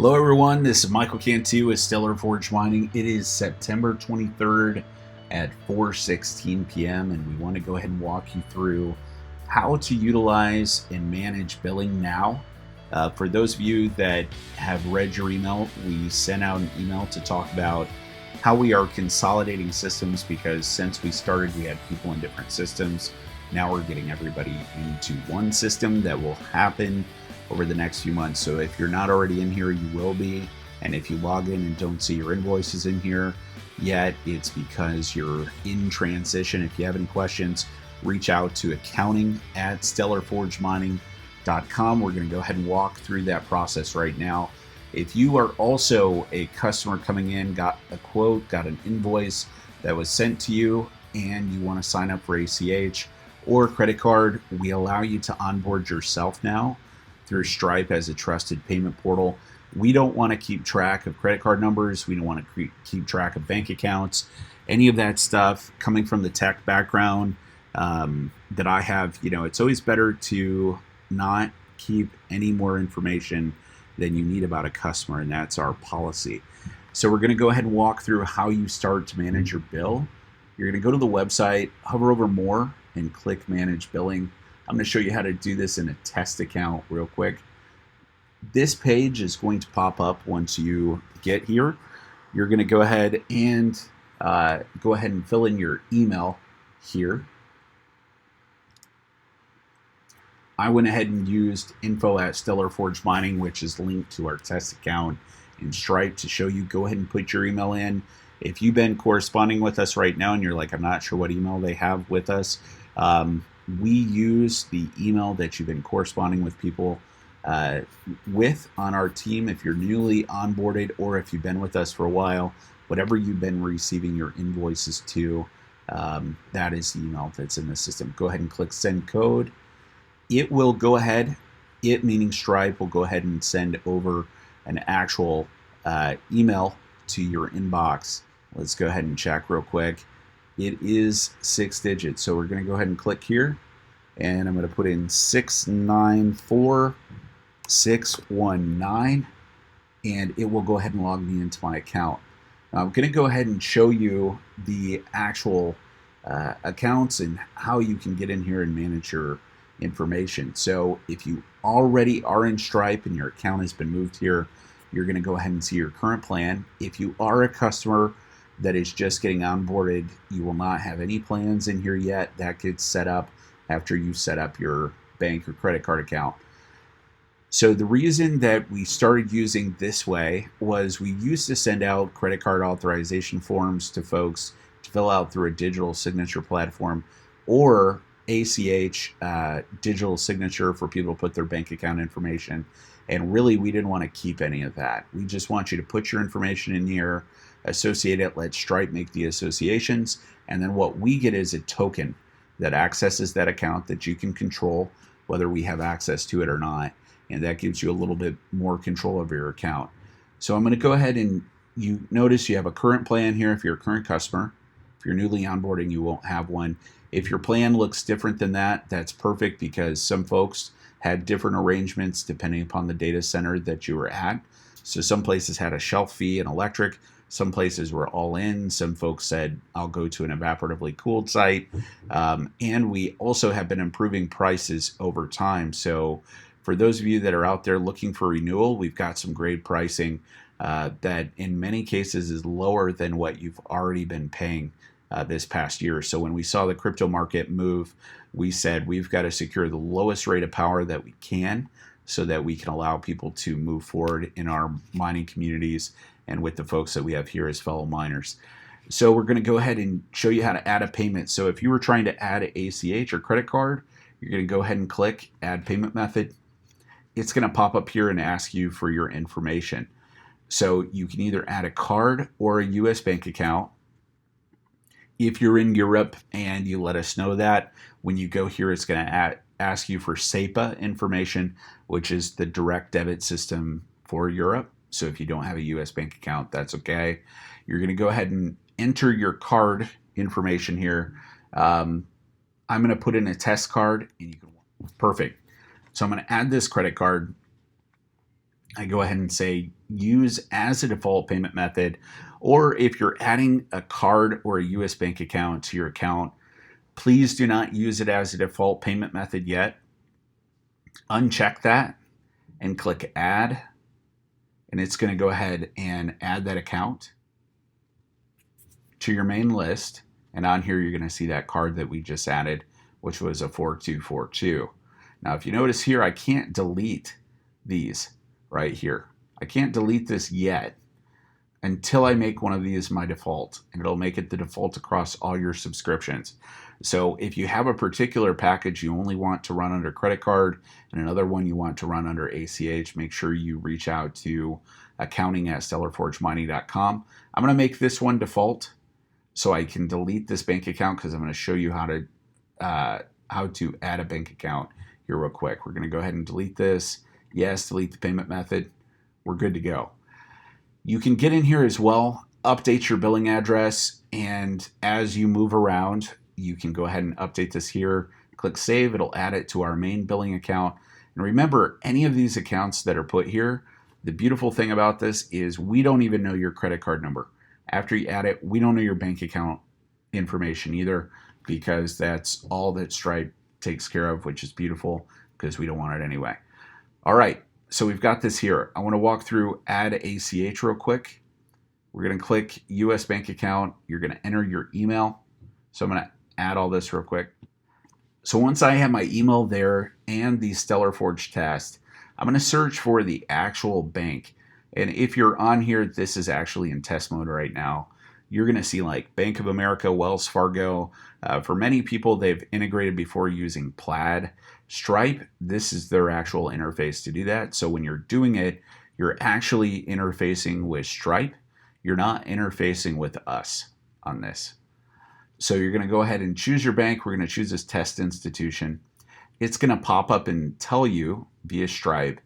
Hello everyone, this is Michael Cantu with Stellar Forge Mining. It is September 23rd at 4:16 p.m. and we want to go ahead and walk you through how to utilize and manage billing now. For those of you that have read your email, we sent out an email to talk about how we are consolidating systems, because since we started we had people in different systems. Now we're getting everybody into one system. That will happen over the next few months. So if you're not already in here, you will be. And if you log in and don't see your invoices in here yet, it's because you're in transition. If you have any questions, reach out to accounting@stellarforgemining.com. We're going to go ahead and walk through that process right now. If you are also a customer coming in, got a quote, got an invoice that was sent to you, and you want to sign up for ACH or credit card, we allow you to onboard yourself now through Stripe as a trusted payment portal. We don't want to keep track of credit card numbers. We don't want to keep track of bank accounts, any of that stuff. Coming from the tech background that I have, it's always better to not keep any more information than you need about a customer, and that's our policy. So we're going to go ahead and walk through how you start to manage your bill. You're going to go to the website, hover over More, and click Manage Billing. I'm going to show you how to do this in a test account real quick. This page is going to pop up once you get here. You're going to go ahead and fill in your email here. I went ahead and used info@stellarforgemining, which is linked to our test account in Stripe, to show you. Go ahead and put your email in. If you've been corresponding with us right now and you're like, I'm not sure what email they have with us, we use the email that you've been corresponding with people with on our team. If you're newly onboarded or if you've been with us for a while, whatever you've been receiving your invoices to, that is the email that's in the system. Go ahead and click Send Code. It will go ahead, it meaning Stripe, will go ahead and send over an actual email to your inbox. Let's go ahead and check real quick. It is 6 digits, so we're going to go ahead and click here, and I'm going to put in 694619, and it will go ahead and log me into my account. Now, I'm going to go ahead and show you the actual accounts and how you can get in here and manage your information. So if you already are in Stripe and your account has been moved here, you're going to go ahead and see your current plan. If you are a customer that is just getting onboarded, you will not have any plans in here yet. That gets set up after you set up your bank or credit card account. So the reason that we started using this way was we used to send out credit card authorization forms to folks to fill out through a digital signature platform, or ACH digital signature for people to put their bank account information. And really, we didn't want to keep any of that. We just want you to put your information in here, associate it, let Stripe make the associations, and then what we get is a token that accesses that account that you can control whether we have access to it or not, and that gives you a little bit more control over your account. So I'm going to go ahead, and you notice you have a current plan here if you're a current customer. If you're newly onboarding, you won't have one. If your plan looks different than that, that's perfect, because some folks had different arrangements depending upon the data center that you were at. So some places had a shelf fee and electric. Some places were all in. Some folks said, I'll go to an evaporatively cooled site. And we also have been improving prices over time. So for those of you that are out there looking for renewal, we've got some great pricing that in many cases is lower than what you've already been paying this past year. So when we saw the crypto market move, we said we've got to secure the lowest rate of power that we can, so that we can allow people to move forward in our mining communities and with the folks that we have here as fellow miners. So we're going to go ahead and show you how to add a payment. So if you were trying to add an ACH or credit card, you're going to go ahead and click Add Payment Method. It's going to pop up here and ask you for your information. So you can either add a card or a US bank account. If you're in Europe and you let us know that, when you go here, it's going to ask you for SEPA information, which is the direct debit system for Europe. So if you don't have a US bank account, that's okay. You're going to go ahead and enter your card information here. I'm going to put in a test card, and you can, perfect. So I'm going to add this credit card. I go ahead and say use as a default payment method, or if you're adding a card or a US bank account to your account, please do not use it as a default payment method yet. Uncheck that and click add, and it's going to go ahead and add that account to your main list. And on here, you're going to see that card that we just added, which was a 4242. Now, if you notice here, I can't delete these right here. I can't delete this yet until I make one of these my default, and it'll make it the default across all your subscriptions. So if you have a particular package you only want to run under credit card and another one you want to run under ACH, make sure you reach out to accounting@stellarforgemining.com. I'm going to make this one default so I can delete this bank account, because I'm going to show you how to add a bank account here real quick. We're going to go ahead and delete this. Yes, delete the payment method. We're good to go. You can get in here as well, update your billing address, and as you move around, you can go ahead and update this here. Click save, it'll add it to our main billing account. And remember, any of these accounts that are put here, the beautiful thing about this is we don't even know your credit card number. After you add it, we don't know your bank account information either, because that's all that Stripe takes care of, which is beautiful because we don't want it anyway. All right, so we've got this here. I want to walk through add ACH real quick. We're going to click US bank account. You're going to enter your email. So I'm going to add all this real quick. So once I have my email there and the Stellar Forge test, I'm going to search for the actual bank. And if you're on here, this is actually in test mode right now. You're going to see like Bank of America, Wells Fargo. For many people, they've integrated before using Plaid. Stripe, this is their actual interface to do that. So when you're doing it, you're actually interfacing with Stripe. You're not interfacing with us on this. So you're going to go ahead and choose your bank. We're going to choose this test institution. It's going to pop up and tell you via Stripe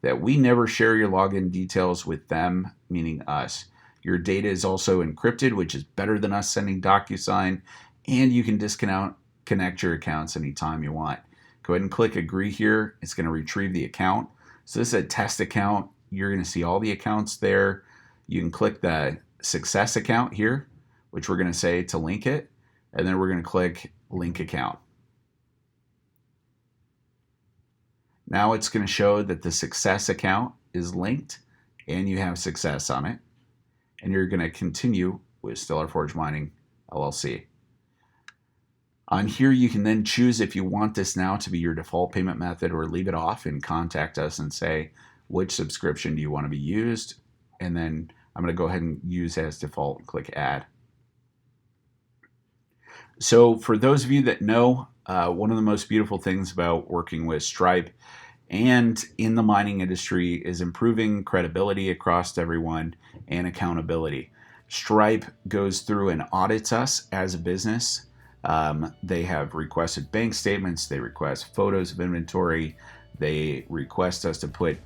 that we never share your login details with them, meaning us. Your data is also encrypted, which is better than us sending DocuSign, and you can disconnect your accounts anytime you want. Go ahead and click agree here. It's going to retrieve the account. So this is a test account. You're going to see all the accounts there. You can click the success account here, which we're going to say to link it, and then we're going to click link account. Now it's going to show that the success account is linked and you have success on it. And you're going to continue with Stellar Forge Mining, LLC. On here, you can then choose if you want this now to be your default payment method or leave it off and contact us and say, which subscription do you want to be used? And then I'm going to go ahead and use as default and click add. So for those of you that know, one of the most beautiful things about working with Stripe and in the mining industry is improving credibility across everyone and accountability. Stripe goes through and audits us as a business. They have requested bank statements. They request photos of inventory. They request us to put,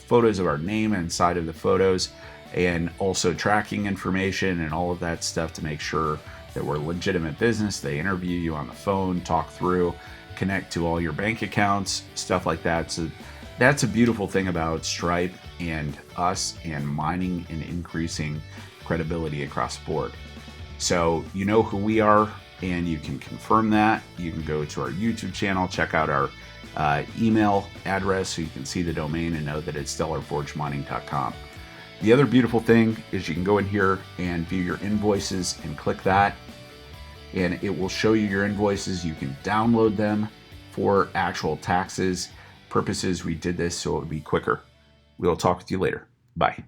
photos of our name inside of the photos, and also tracking information and all of that stuff to make sure that we're a legitimate business. They interview you on the phone, talk through, connect to all your bank accounts, stuff like that. So that's a beautiful thing about Stripe and us and mining and increasing credibility across the board. So you know who we are, and you can confirm that. You can go to our YouTube channel, check out our email address so you can see the domain and know that it's stellarforgemining.com. The other beautiful thing is you can go in here and view your invoices and click that, and it will show you your invoices. You can download them for actual taxes purposes. We did this so it would be quicker. We'll talk with you later. Bye.